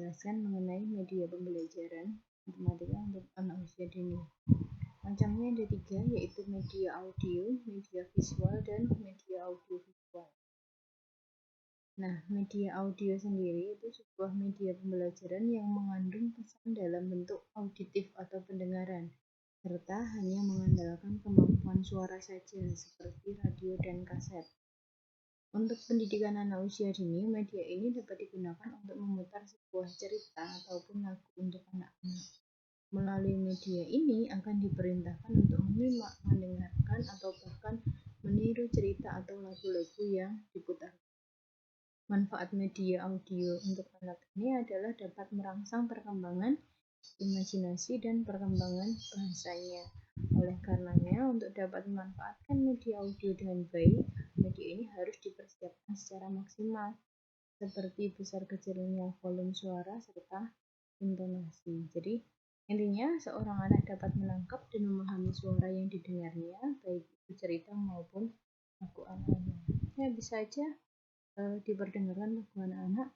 penjelasan mengenai media pembelajaran matematika untuk anak usia dini. Macamnya ada 3, yaitu media audio, media visual, dan media audiovisual. Nah, media audio sendiri itu sebuah media pembelajaran yang mengandung pesan dalam bentuk auditif atau pendengaran, serta hanya mengandalkan kemampuan suara saja, seperti radio dan kaset. Untuk pendidikan anak usia dini, media ini dapat digunakan untuk memutar sebuah cerita ataupun lagu untuk anak-anak. Melalui media ini akan diperintahkan untuk menyimak, mendengarkan, atau bahkan meniru cerita atau lagu-lagu yang diputar. Manfaat media audio untuk anak ini adalah dapat merangsang perkembangan imajinasi dan perkembangan bahasanya. Oleh karenanya, untuk dapat memanfaatkan media audio dengan baik, media ini harus dipersiapkan secara maksimal, seperti besar kecilnya volume suara serta intonasi. Jadi, intinya seorang anak dapat menangkap dan memahami suara yang didengarnya, baik itu cerita maupun lagu anak-anak. Ya, bisa aja diperdengarkan lagu anak-anak,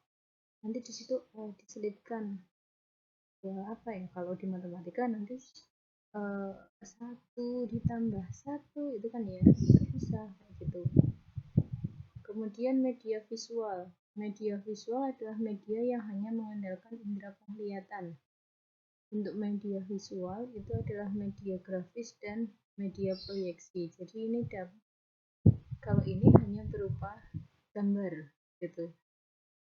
nanti di situ diselipkan kalau di matematika nanti 1 ditambah 1 itu kan ya bisa kayak gitu. Kemudian media visual adalah media yang hanya mengandalkan indera penglihatan. Untuk media visual itu adalah media grafis dan media proyeksi. Jadi kalau ini hanya berupa gambar gitu.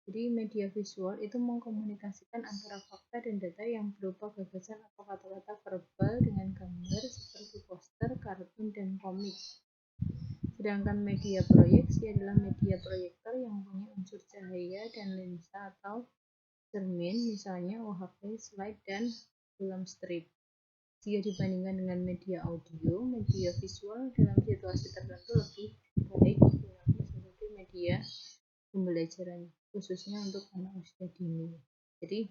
Jadi media visual itu mengkomunikasikan antara fakta dan data yang berupa gagasan atau kata-kata verbal dengan gambar seperti poster, kartun, dan komik. Sedangkan media proyeksi adalah media proyektor yang punya unsur cahaya dan lensa atau cermin, misalnya UHF, slide, dan film strip. Jika dibandingkan dengan media audio, media visual dalam situasi tertentu lebih baik digunakan sebagai media pembelajaran, khususnya untuk anak usia dini. Jadi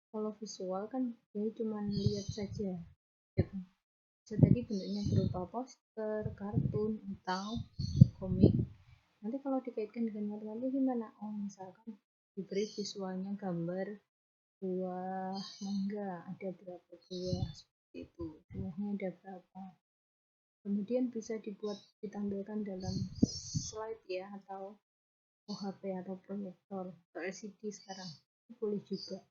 kalau visual kan jadi cuma lihat saja gitu. Bisa tadi bentuknya berupa poster, kartun, atau komik. Nanti kalau dikaitkan dengan matematika gimana? Misalkan diberi visualnya gambar buah mangga, ada berapa buah, seperti itu, buahnya ada berapa. Kemudian bisa ditampilkan dalam slide ya, atau UHF atau proyektor atau LCD sekarang itu boleh juga.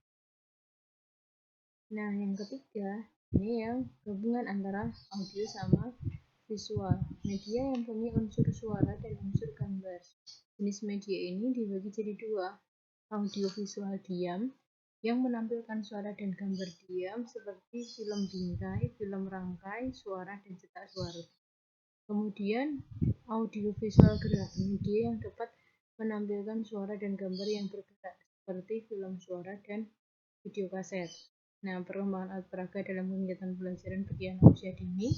Nah, yang ketiga ini yang gabungan antara audio sama visual, media yang punya unsur suara dan unsur gambar. Jenis media ini dibagi jadi 2, audio visual diam yang menampilkan suara dan gambar diam seperti film bingkai, film rangkai, suara, dan cetak suara. Kemudian audio visual gerak, media yang dapat menampilkan suara dan gambar yang bergerak seperti film suara dan video kaset. Nah, perkembangan alat peraga dalam kegiatan pembelajaran bagi anak usia dini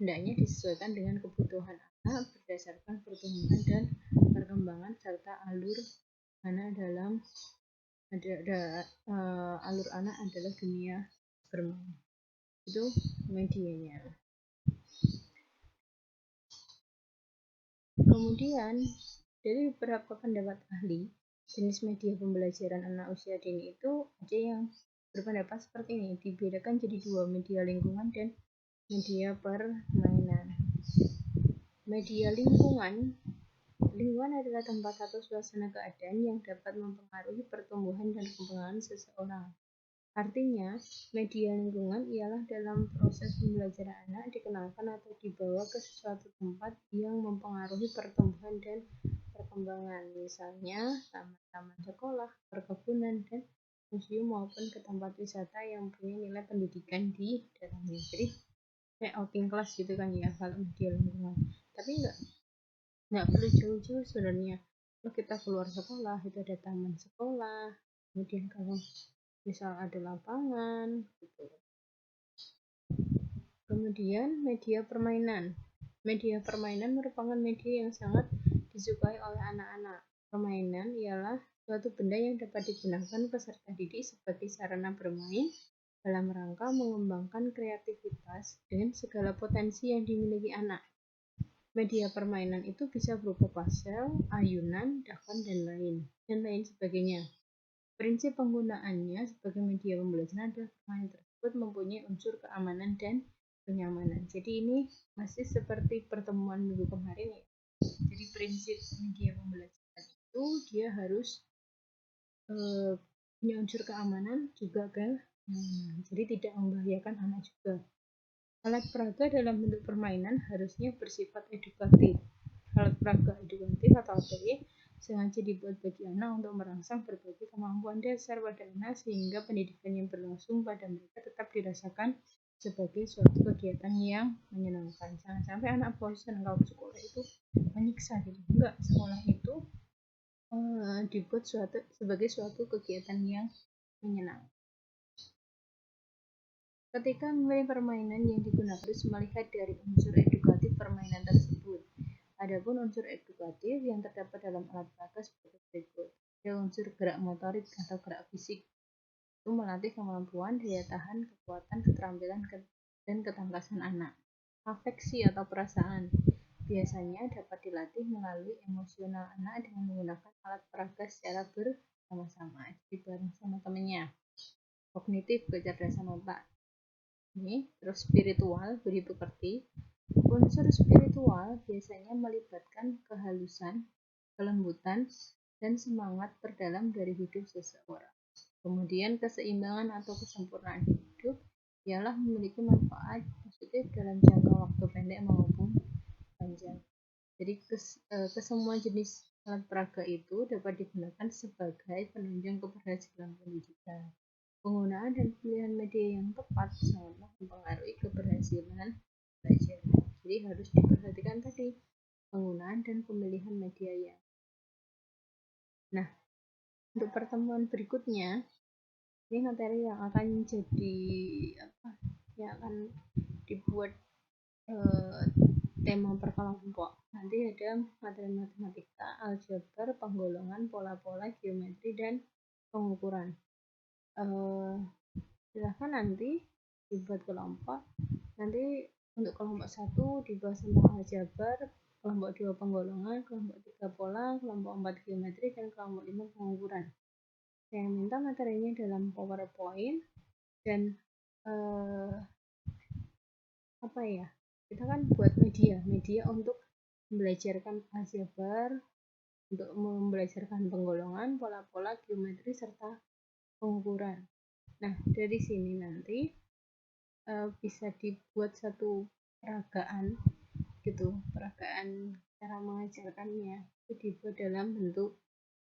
hendaknya disesuaikan dengan kebutuhan anak berdasarkan pertumbuhan dan perkembangan serta alur anak adalah dunia bermain. Itu medianya. Kemudian dari beberapa pendapat ahli, jenis media pembelajaran anak usia dini itu ada yang berpendapat seperti ini, dibedakan jadi 2, media lingkungan dan media permainan. Media lingkungan adalah tempat atau suasana keadaan yang dapat mempengaruhi pertumbuhan dan perkembangan seseorang. Artinya, media lingkungan ialah dalam proses pembelajaran anak dikenalkan atau dibawa ke suatu tempat yang mempengaruhi pertumbuhan dan perkembangan, misalnya taman-taman sekolah, perkebunan, dan museum maupun ke tempat wisata yang punya nilai pendidikan di dalamnya. Jadi kayak outing kelas gitu kan ya kalau media lingkungan. Tapi nggak perlu jauh-jauh sebenarnya. Kalau kita keluar sekolah itu ada taman sekolah, kemudian kalau misal ada lapangan gitu. Kemudian media permainan merupakan media yang sangat disukai oleh anak-anak. Permainan ialah suatu benda yang dapat digunakan peserta didik sebagai sarana bermain dalam rangka mengembangkan kreativitas dengan segala potensi yang dimiliki anak. Media permainan itu bisa berupa puzzle, ayunan, dakan, dan lain sebagainya. Prinsip penggunaannya sebagai media pembelajaran adalah permainan tersebut mempunyai unsur keamanan dan kenyamanan. Jadi ini masih seperti pertemuan minggu kemarin ya. Jadi prinsip media pembelajaran itu dia harus punya unsur keamanan juga kenyamanan. Jadi tidak membahayakan anak juga. Alat peraga dalam bentuk permainan harusnya bersifat edukatif. Alat peraga edukatif atau APE sengaja dibuat bagi anak untuk merangsang berbagai kemampuan dasar pada anak sehingga pendidikan yang berlangsung pada mereka tetap dirasakan sebagai suatu kegiatan yang menyenangkan. Jangan sampai anak bosan kalau sekolah itu menyiksa gitu. Enggak, sekolah itu dibuat sebagai suatu kegiatan yang menyenangkan. Ketika memilih permainan yang digunakan harus melihat dari unsur edukatif permainan tersebut. Adapun unsur edukatif yang terdapat dalam alat peraga seperti berikut. Ada unsur gerak motorik atau gerak fisik. Itu melatih kemampuan, daya tahan, kekuatan, keterampilan, dan ketangkasan anak. Afeksi atau perasaan biasanya dapat dilatih melalui emosional anak dengan menggunakan alat peraga secara bersama-sama, jadi bareng sama temannya. Kognitif, kecerdasan otak. Ini terus spiritual, budi pekerti. Unsur spiritual biasanya melibatkan kehalusan, kelembutan, dan semangat terdalam dari hidup seseorang. Kemudian keseimbangan atau kesempurnaan hidup ialah memiliki manfaat positif dalam jangka waktu pendek maupun panjang. Jadi kesemua jenis alat peraga itu dapat digunakan sebagai penunjang keberhasilan pendidikan. Penggunaan dan pilihan media yang tepat sangatlah mempengaruhi keberhasilan belajar. Jadi harus diperhatikan tadi penggunaan dan pemilihan media yang. Nah, untuk pertemuan berikutnya, ini materi yang akan jadi yang akan dibuat tema per kelompok. Nanti ada materi matematika, aljabar, penggolongan, pola-pola, geometri, dan pengukuran. Silahkan nanti dibuat kelompok. Nanti untuk kelompok 1 dibahas tentang aljabar, kelompok 2 penggolongan, kelompok 3 pola, kelompok 4 geometri, dan kelompok 5 pengukuran. Saya minta materinya dalam PowerPoint dan kita kan buat media untuk membelajarkan aljabar, untuk membelajarkan penggolongan, pola-pola, geometri, serta pengukuran. Nah, dari sini nanti bisa dibuat satu peragaan gitu, peragaan cara mengajarkannya itu dibuat dalam bentuk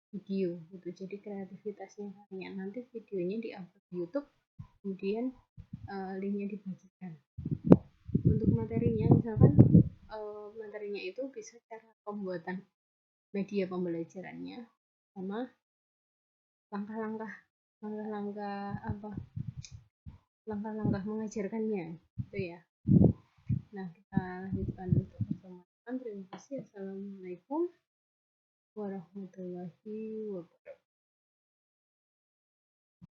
video gitu. Jadi kreativitasnya kalian, nanti videonya diupload di YouTube, kemudian linknya dibagikan. Untuk materinya misalkan materinya itu bisa cara pembuatan media pembelajarannya sama langkah-langkah mengajarkannya gitu ya. Nah, kita lanjutkan untuk pertemuan. Terima kasih. Assalamualaikum warahmatullahi wabarakatuh.